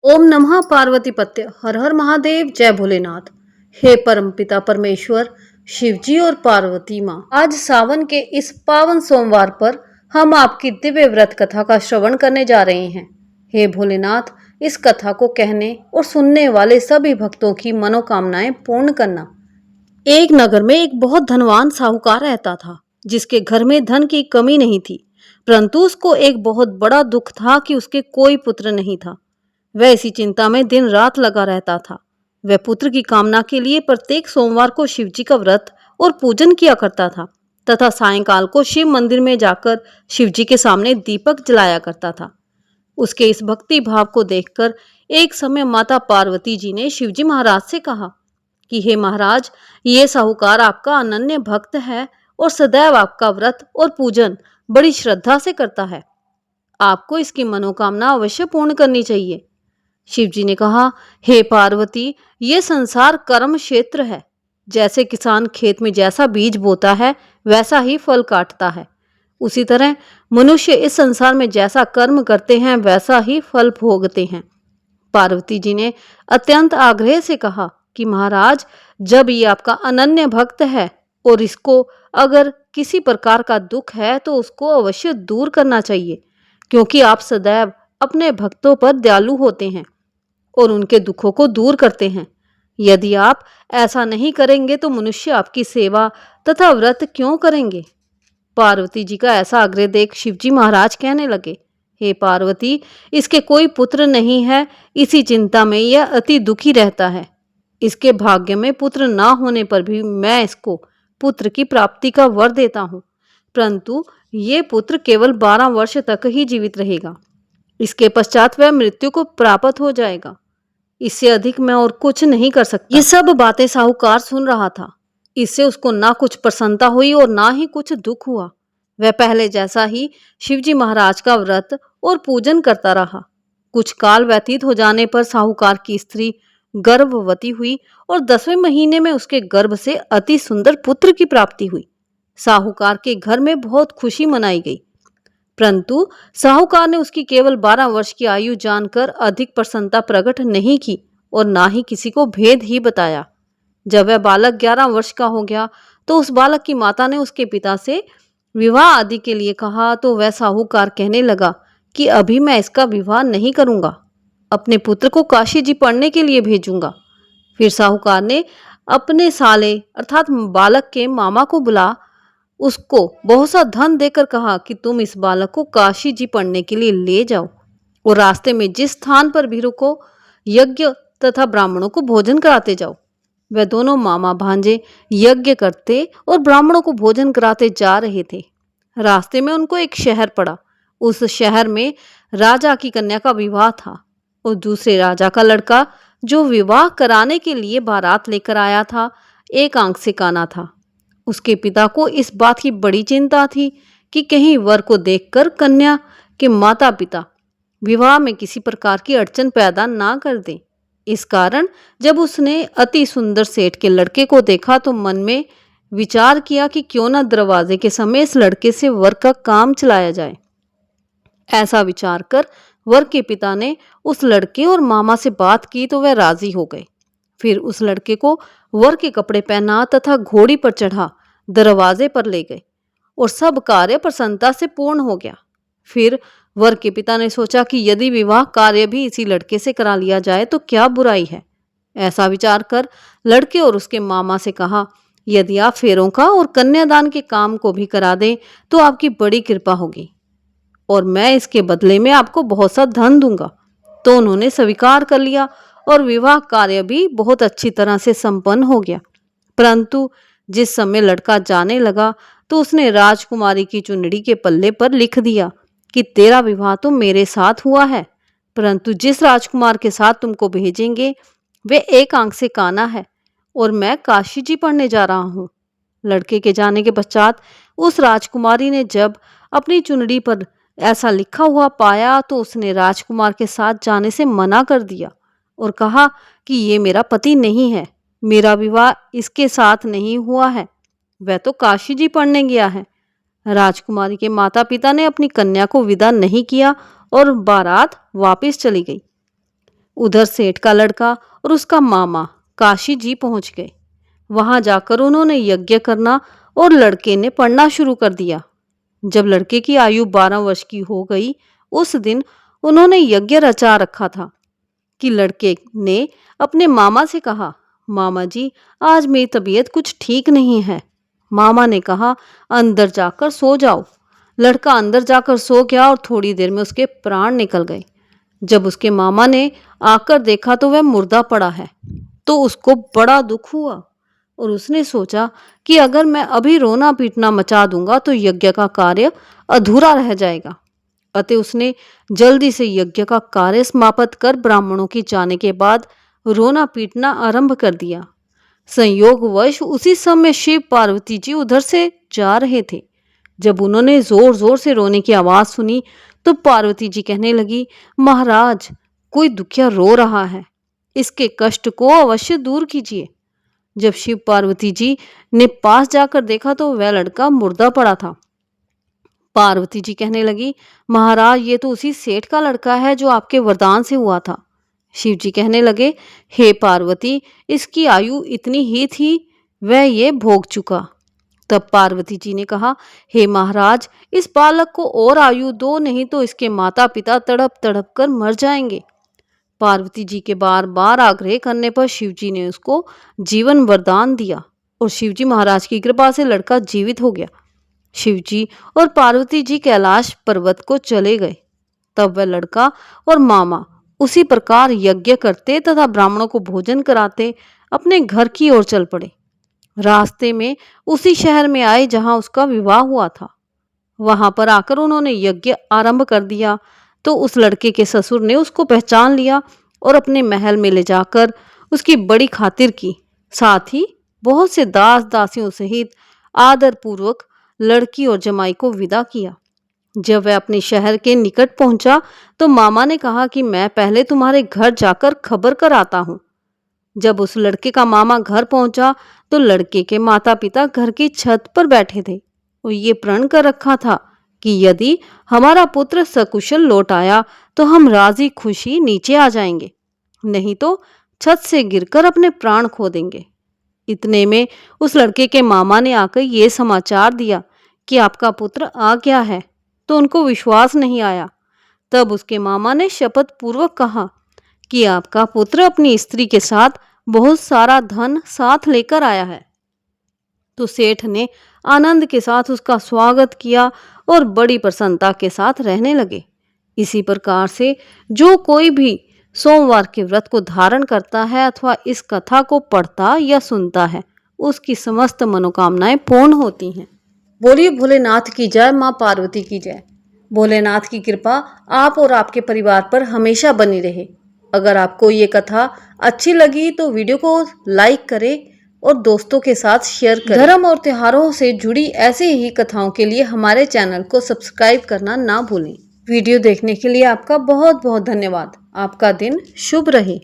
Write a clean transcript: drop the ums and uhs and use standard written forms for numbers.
ओम नमः पार्वती पत्य हर हर महादेव जय भोलेनाथ। हे परमपिता परमेश्वर शिवजी और पार्वती माँ, आज सावन के इस पावन सोमवार पर हम आपकी दिव्य व्रत कथा का श्रवण करने जा रहे हैं। हे भोलेनाथ, इस कथा को कहने और सुनने वाले सभी भक्तों की मनोकामनाएं पूर्ण करना। एक नगर में एक बहुत धनवान साहूकार रहता था, जिसके घर में धन की कमी नहीं थी। परंतु उसको एक बहुत बड़ा दुख था कि उसके कोई पुत्र नहीं था। वह इसी चिंता में दिन रात लगा रहता था। वह पुत्र की कामना के लिए प्रत्येक सोमवार को शिवजी का व्रत और पूजन किया करता था तथा सायंकाल को शिव मंदिर में जाकर शिवजी के सामने दीपक जलाया करता था। उसके इस भक्ति भाव को देखकर एक समय माता पार्वती जी ने शिवजी महाराज से कहा कि हे महाराज, ये साहूकार आपका अनन्य भक्त है और सदैव आपका व्रत और पूजन बड़ी श्रद्धा से करता है। आपको इसकी मनोकामना अवश्य पूर्ण करनी चाहिए। शिवजी ने कहा, हे पार्वती, ये संसार कर्म क्षेत्र है। जैसे किसान खेत में जैसा बीज बोता है वैसा ही फल काटता है, उसी तरह मनुष्य इस संसार में जैसा कर्म करते हैं वैसा ही फल भोगते हैं। पार्वती जी ने अत्यंत आग्रह से कहा कि महाराज, जब ये आपका अनन्य भक्त है और इसको अगर किसी प्रकार का दुख है तो उसको अवश्य दूर करना चाहिए, क्योंकि आप सदैव अपने भक्तों पर दयालु होते हैं और उनके दुखों को दूर करते हैं। यदि आप ऐसा नहीं करेंगे तो मनुष्य आपकी सेवा तथा व्रत क्यों करेंगे। पार्वती जी का ऐसा आग्रह देख शिवजी महाराज कहने लगे, हे पार्वती, इसके कोई पुत्र नहीं है, इसी चिंता में यह अति दुखी रहता है। इसके भाग्य में पुत्र ना होने पर भी मैं इसको पुत्र की प्राप्ति का वर देता हूँ, परंतु ये पुत्र केवल 12 वर्ष तक ही जीवित रहेगा। इसके पश्चात वह मृत्यु को प्राप्त हो जाएगा। इससे अधिक मैं और कुछ नहीं कर सकता। ये सब बातें साहूकार सुन रहा था। इससे उसको ना कुछ प्रसन्नता हुई और ना ही कुछ दुख हुआ। वह पहले जैसा ही शिवजी महाराज का व्रत और पूजन करता रहा। कुछ काल व्यतीत हो जाने पर साहूकार की स्त्री गर्भवती हुई और 10वें महीने में उसके गर्भ से अति सुंदर पुत्र की प्राप्ति हुई। साहूकार के घर में बहुत खुशी मनाई गई, परंतु साहूकार ने उसकी केवल 12 वर्ष की आयु जानकर अधिक प्रसन्नता प्रकट नहीं की और ना ही किसी को भेद ही बताया। जब वह बालक 11 वर्ष का हो गया तो उस बालक की माता ने उसके पिता से विवाह आदि के लिए कहा, तो वह साहूकार कहने लगा कि अभी मैं इसका विवाह नहीं करूंगा, अपने पुत्र को काशी जी पढ़ने के लिए भेजूंगा। फिर साहूकार ने अपने साले अर्थात बालक के मामा को बुला उसको बहुत सा धन देकर कहा कि तुम इस बालक को काशी जी पढ़ने के लिए ले जाओ और रास्ते में जिस स्थान पर भी रुको यज्ञ तथा ब्राह्मणों को भोजन कराते जाओ। वह दोनों मामा भांजे यज्ञ करते और ब्राह्मणों को भोजन कराते जा रहे थे। रास्ते में उनको एक शहर पड़ा। उस शहर में राजा की कन्या का विवाह था और दूसरे राजा का लड़का जो विवाह कराने के लिए बारात लेकर आया था, एक आंख से काना था। उसके पिता को इस बात की बड़ी चिंता थी कि कहीं वर को देखकर कन्या के माता पिता विवाह में किसी प्रकार की अड़चन पैदा ना कर दें। इस कारण जब उसने अति सुंदर सेठ के लड़के को देखा तो मन में विचार किया कि क्यों ना दरवाजे के समय इस लड़के से वर का काम चलाया जाए। ऐसा विचार कर वर के पिता ने उस लड़के और मामा से बात की तो वह राजी हो गए। फिर उस लड़के को वर के कपड़े पहना तथा घोड़ी पर चढ़ा दरवाजे पर ले गए और सब कार्य प्रसन्नता से पूर्ण हो गया। फिर वर के पिता ने सोचा कि यदि विवाह कार्य भी इसी लड़के से करा लिया जाए तो क्या बुराई है। ऐसा विचार कर लड़के और उसके मामा से कहा, यदि आप फेरों का और कन्यादान के काम को भी करा दें तो आपकी बड़ी कृपा होगी और मैं इसके बदले में आपको बहुत सा धन दूंगा। तो उन्होंने स्वीकार कर लिया और विवाह कार्य भी बहुत अच्छी तरह से संपन्न हो गया। परंतु जिस समय लड़का जाने लगा तो उसने राजकुमारी की चुनरी के पल्ले पर लिख दिया कि तेरा विवाह तो मेरे साथ हुआ है, परंतु जिस राजकुमार के साथ तुमको भेजेंगे वे एक आंख से काना है और मैं काशी जी पढ़ने जा रहा हूँ। लड़के के जाने के पश्चात उस राजकुमारी ने जब अपनी चुनरी पर ऐसा लिखा हुआ पाया तो उसने राजकुमार के साथ जाने से मना कर दिया और कहा कि ये मेरा पति नहीं है, मेरा विवाह इसके साथ नहीं हुआ है, वह तो काशी जी पढ़ने गया है। राजकुमारी के माता पिता ने अपनी कन्या को विदा नहीं किया और बारात वापस चली गई। उधर सेठ का लड़का और उसका मामा काशी जी पहुंच गए। वहां जाकर उन्होंने यज्ञ करना और लड़के ने पढ़ना शुरू कर दिया। जब लड़के की आयु 12 वर्ष की हो गई, उस दिन उन्होंने यज्ञ रचा रखा था कि लड़के ने अपने मामा से कहा, मामा जी आज मेरी तबीयत कुछ ठीक नहीं है। मामा ने कहा, अंदर जाकर सो जाओ। लड़का अंदर जाकर सो गया और थोड़ी देर में उसके प्राण निकल गए। जब उसके मामा ने आकर देखा तो वह मुर्दा पड़ा है, तो उसको बड़ा दुख हुआ और उसने सोचा कि अगर मैं अभी रोना पीटना मचा दूंगा तो यज्ञ का कार्य अधूरा रह जाएगा। अतः उसने जल्दी से यज्ञ का कार्य समाप्त कर ब्राह्मणों की जाने के बाद रोना पीटना आरंभ कर दिया। संयोगवश उसी समय शिव पार्वती जी उधर से जा रहे थे। जब उन्होंने जोर जोर से रोने की आवाज सुनी तो पार्वती जी कहने लगी, महाराज कोई दुखिया रो रहा है, इसके कष्ट को अवश्य दूर कीजिए। जब शिव पार्वती जी ने पास जाकर देखा तो वह लड़का मुर्दा पड़ा था। पार्वती जी कहने लगी, महाराज ये तो उसी सेठ का लड़का है जो आपके वरदान से हुआ था। शिव जी कहने लगे, हे पार्वती इसकी आयु इतनी ही थी, वह ये भोग चुका। तब पार्वती जी ने कहा, हे महाराज इस बालक को और आयु दो, नहीं तो इसके माता पिता तड़प तड़प कर मर जाएंगे। पार्वती जी के बार बार आग्रह करने पर शिव जी ने उसको जीवन वरदान दिया और शिव जी महाराज की कृपा से लड़का जीवित हो गया। शिव जी और पार्वती जी कैलाश पर्वत को चले गए। तब वह लड़का और मामा उसी प्रकार यज्ञ करते तथा ब्राह्मणों को भोजन कराते अपने घर की ओर चल पड़े। रास्ते में उसी शहर में आए जहां उसका विवाह हुआ था। वहां पर आकर उन्होंने यज्ञ आरंभ कर दिया तो उस लड़के के ससुर ने उसको पहचान लिया और अपने महल में ले जाकर उसकी बड़ी खातिर की। साथ ही बहुत से दास दासियों सहित आदर पूर्वक लड़की और जमाई को विदा किया। जब वह अपने शहर के निकट पहुंचा तो मामा ने कहा कि मैं पहले तुम्हारे घर जाकर खबर कर आता हूं। जब उस लड़के का मामा घर पहुंचा तो लड़के के माता पिता घर की छत पर बैठे थे और ये प्रण कर रखा था कि यदि हमारा पुत्र सकुशल लौट आया तो हम राजी खुशी नीचे आ जाएंगे, नहीं तो छत से गिरकर अपने प्राण खो देंगे। इतने में उस लड़के के मामा ने आकर ये समाचार दिया कि आपका पुत्र आ गया है, तो उनको विश्वास नहीं आया। तब उसके मामा ने शपथ पूर्वक कहा कि आपका पुत्र अपनी स्त्री के साथ बहुत सारा धन साथ लेकर आया है। तो सेठ ने आनंद के साथ उसका स्वागत किया और बड़ी प्रसन्नता के साथ रहने लगे। इसी प्रकार से जो कोई भी सोमवार के व्रत को धारण करता है अथवा इस कथा को पढ़ता या सुनता है, उसकी समस्त मनोकामनाएं पूर्ण होती हैं। बोलिए भोलेनाथ की जय, माँ पार्वती की जय। भोलेनाथ की कृपा आप और आपके परिवार पर हमेशा बनी रहे। अगर आपको ये कथा अच्छी लगी तो वीडियो को लाइक करें और दोस्तों के साथ शेयर करें। धर्म और त्योहारों से जुड़ी ऐसे ही कथाओं के लिए हमारे चैनल को सब्सक्राइब करना ना भूलें। वीडियो देखने के लिए आपका बहुत बहुत धन्यवाद। आपका दिन शुभ रहे।